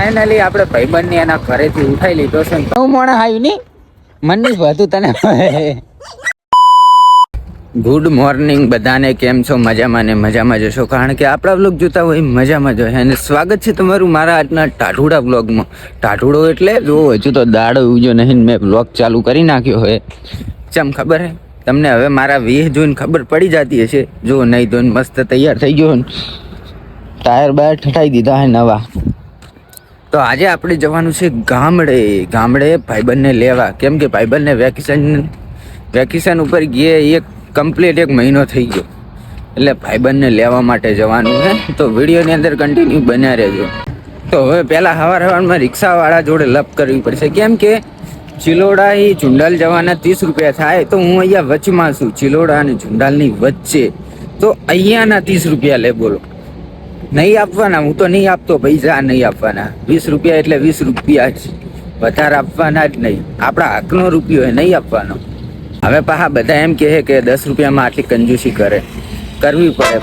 Finally આપણે ભાઈબંધને એના ઘરેથી ઉઠાઈ લીધો છે. હું મોણા આવ્યું નહીં મનની બધું તને. ગુડ મોર્નિંગ બધાને, કેમ છો? મજામાં ને મજામાં જશો, કારણ કે આપણા વ્લોગ જોતા હોય મજામાં જ હોય. અને સ્વાગત છે તમારું મારા આજના ટાઢુડા વ્લોગમાં. ટાઢુડો એટલે જો હજુ તો દાડો ઉજો નહીં, મેં વ્લોગ ચાલુ કરી નાખ્યો હોય. ચમ ખબર હે તમને? હવે મારા વેહ જોઈને ખબર પડી જતી હશે. જો નહીં ધોઈને મસ્ત તૈયાર થઈ ગયો, ટાયર બાયર ઠઠાઈ દીધા હે નવા. તો આજે આપણે જવાનું છે ગામડે ભાઈબંધને લેવા. કેમ કે ભાઈબંધને વેકેશન ઉપર ગયે એક કમ્પ્લીટ 1 મહિનો થઈ ગયો, એટલે ભાઈબંધને લેવા માટે જવાનું છે. તો વિડીયોની અંદર કન્ટિન્યુ બન્યા રહેજો. તો હવે પહેલાં સવારમાં રિક્ષાવાળા જોડે લપ કરવી પડશે, કેમ કે ચિલોડાથી ઝુંડાલ જવાના 30 રૂપિયા થાય. તો હું અહીંયા વચમાં છું, ચિલોડા અને ઝુંડાલની વચ્ચે. તો અહીંયાના 30 રૂપિયા લે, બોલો. નહીં આપવાના, હું તો નહીં આપતો પૈસા, નહીં આપવાના. 20 રૂપિયા એટલે 20 રૂપિયા જ, વધારે આપવાના જ નહીં. આપણા હકનો રૂપિયો એ નહીં આપવાનો. હવે પાછા બધા એમ કહે કે 10 રૂપિયામાં આટલી કંજૂસી કરવી પડે.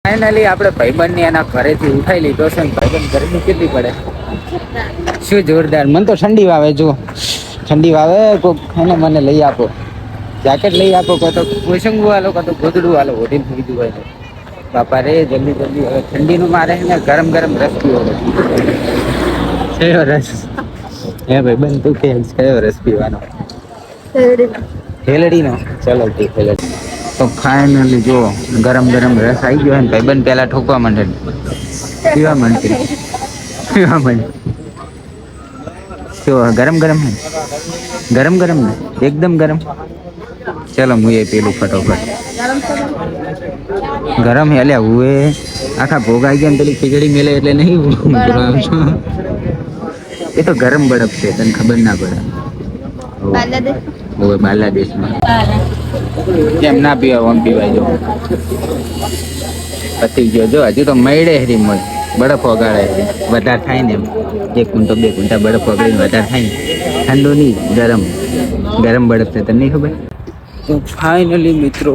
ફાઇનલી આપણે ભાઈબંધને એના ઘરેથી ઉઠાઈ લીધો છે. ભાઈબંધ ગરમી કેટલી પડે, શું જોરદાર. મને તો ઠંડી વાવે, જો ઠંડી વાવે. કોક એને મને લઈ આપો, જેકેટ લઈ આપો, કહો તો કોશંગુ વાલો, કહો તો ગોદડું વાલો, હોડીને પીધું હોય તો. બાપા રે જલ્દી હવે ઠંડીનું મારે ને ગરમ રસ પીવો. કયો રસ હે ભાઈબંધ? તું કે કયો રસ પીવાનો? હેલડીનો. ચલો ઠીક છે. તો ફાઇનલી જો ગરમ રસ આવી ગયો ને. ભાઈબંધ પહેલા ઠોકવા માંડે, પીવા માંડે. જો ગરમ ને એકદમ ગરમ. ચલો હું એ પેલું ફટોફટ ગરમ હે. અલ્યા હું આખા ભોગાઈ ગયા ને પેલી ખીચડી મેલે એટલે નહીં. એ તો ગરમ બરફ છે, તને ખબર ના પડે. બાંગ્લાદેશમાં કેમ ના પીવા? આમ પીવાય. જો પતી ગયો. જો હજુ તો મળી હરી મળ બરફ ઓગાળે. વધારે થાય ને એમ 1 કુંટો 2 કુંટા બરફ ઓગાળીને વધારે થાય ને. ઠંડુ નહીં, ગરમ બરફ છે, તને નહીં ખબર? તો ફાઇનલી મિત્રો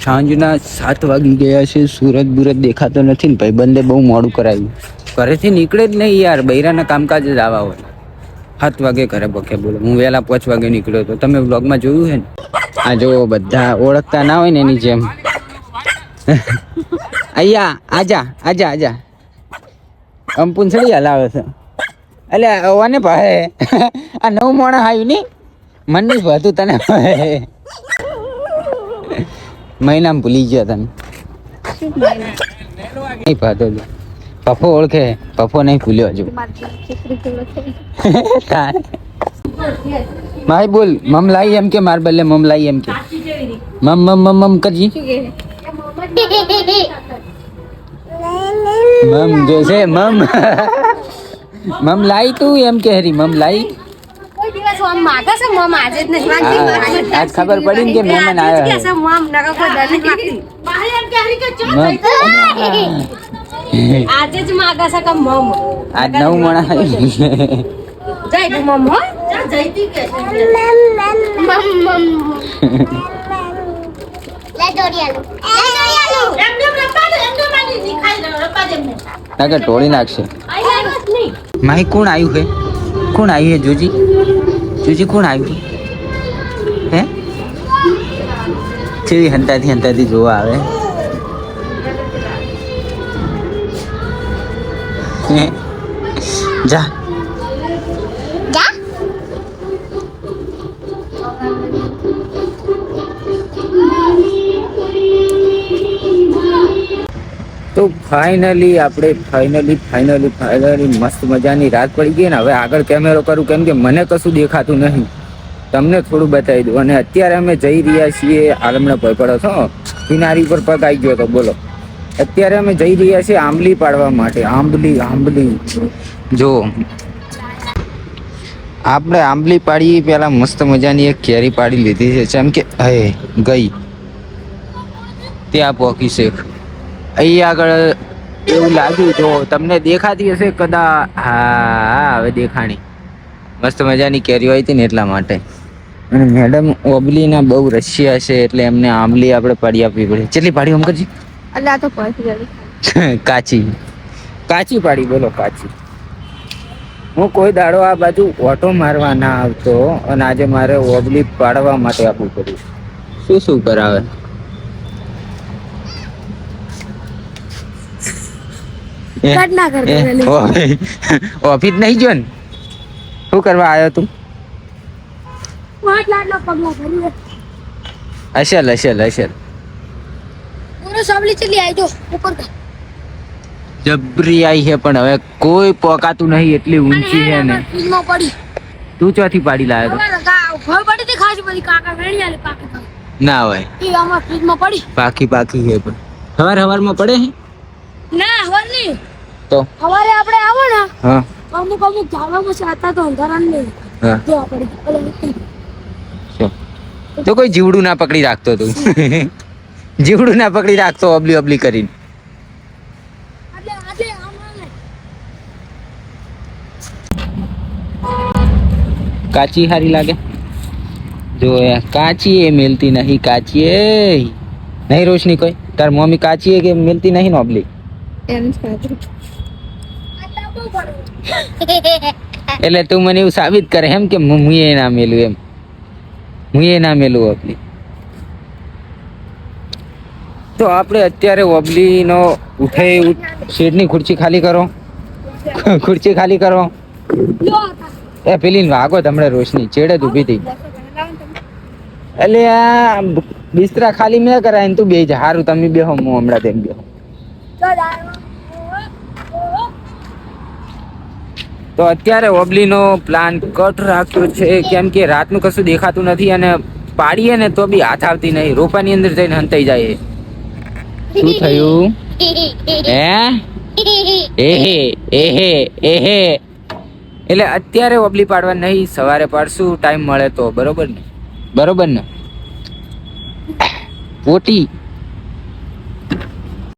સાંજના 7 વાગી ગયા છે. સુરત બુરત દેખાતો નથી ને. ભાઈબંધે બહુ મોડું કરાવ્યું, ઘરેથી નીકળે જ નહીં યાર. બૈરાના કામકાજ જ આવા હોય. 7 વાગે ઘરે પગે, બોલો. હું વહેલા 5 વાગે નીકળ્યો હતો, તમે વ્લોગમાં જોયું છે ને. આ જો બધા ઓળખતા ના હોય ને એની જેમ. અહીંયા આજા અંપુંસળી હલાવે છે. એટલે ઓને ભાઈ આ 9 મોણા આવ્યું નહીં મનની બધું તને. મહિનામાં ભૂલી ગયા તને. નહીં ભાતો પફો ઓળખે, પફો નહીં ભૂલ્યો હજુ. માય બોલ મમ લાઈ એમ કે, માર બલ્લે મમ લાઈ એમ કે. મમ કરજી. મમ જોશે મમ લાઈ તું એમ કે હરી. મમ લાઈ આજ ખબર પડી ને કે મહેમાન આવ્યા. આજે જ માગા છે કે મમ આજ 9 મોણા જઈ તું મમ હો જઈતી કે મમ લે દોડિયાલો એમ રપ્પા દે એમ માની દી ખાઈ લે રપ્પા દે નાગર ટોળી નાખશે. માહી કોણ આવ્યું હે જોજી કોણ આવ્યું હે? કેવી હંતાથી જોવા આવે. જા તો ફાઇનલી આપણે મસ્ત મજાની રાત પડી ગઈ ને. હવે આગળ કેમેરો કરું, કેમ કે મને કશું દેખાતું નહીં. તમને થોડું બતાવી દઉં. અને અત્યારે અમે જઈ રહ્યા છીએ, આલમણા ભયપડો છો કિનારી પર પગ આવી ગયો તો, બોલો. અત્યારે અમે જઈ રહ્યા છીએ આંબલી પાડવા માટે. આંબલી જો આપણે આંબલી પાડી પેલા મસ્ત મજાની એક કેરી પાડી લીધી છે. જેમ કે ગઈ ત્યાં પોકી શેખ અહીં આગળ એવું લાગ્યું. જો તમને દેખાતી હશે કદાચ. હા હવે દેખાણી. મસ્ત મજાની કેરીઓ આવી હતી ને એટલા માટે. અને મેડમ ઓબલીના બહુ રશિયા છે એટલે એમને આંબલી આપણે પાડી આપવી પડે. કેટલી પાડી આમ કરજી? એટલે આ તો પહોંચી ગઈ. કાચી કાચી પાડી, બોલો કાચી. હું કોઈ દાડો આ બાજુ ઓટો મારવા ના આવતો અને આજે મારે ઓબલી પાડવા માટે આપવું પડ્યું. શું કરાવે? ઓફિસ નહીં જો ને, શું કરવા આવ્યો તું? અસલ જબરી આઈ છે પણ હવે કોઈ પોકાતું નહીં, એટલી ઊંચી છે ને. તું ચોથી પાડી લાવ્યો તો? ના હોય, પાકી છે પણ હવારમાં પડે છે તો સવારે આપણે આવો ને હા અમુક ઝાડવામાં સાતા તો અંધારા નહીં હા જો આપણે તો કોઈ જીવડું ના પકડી રાખતો તું. જીવડું ના પકડી રાખતો ઓબલી કરીને. કાચી હારી લાગે જો કાચી એ મિલતી નહીં, કાચી એ નહીં. રોશની કોઈ તાર મમ્મી કાચી એ કે મિલતી નહીં ને ઓબલી? એટલે તું મને એવું સાબિત કરે એમ કે હું એ ના મેલું, એમ હું એ ના મેલું ઓબલી. તો આપણે અત્યારે ઓબલી નો ઉઠે શેડની ખુરચી ખાલી કરો, ખુરચી ખાલી કરો. એ પેલી વાગો તમને રોશની ચેડે જ ઊભી થઈ. એટલે આ બિસ્તરા ખાલી મેં કરાય ને તું બે જા. હારું તમે બેહો, હું હમણાં તેમ બેહો. તો અત્યારે ઓબલીનો પ્લાન કટ રાખ્યો છે કેમ કે રાતનું કશું દેખાતું નથી અને પાડીએ ને તો બી હાથ આવતી નહીં, રોપાની અંદર જઈને હંતાઈ જાય. શું થયું હે? એહે એટલે અત્યારે ઓબલી પાડવા નહીં, સવારે પાડશું ટાઈમ મળે તો. બરોબર ને? પોટી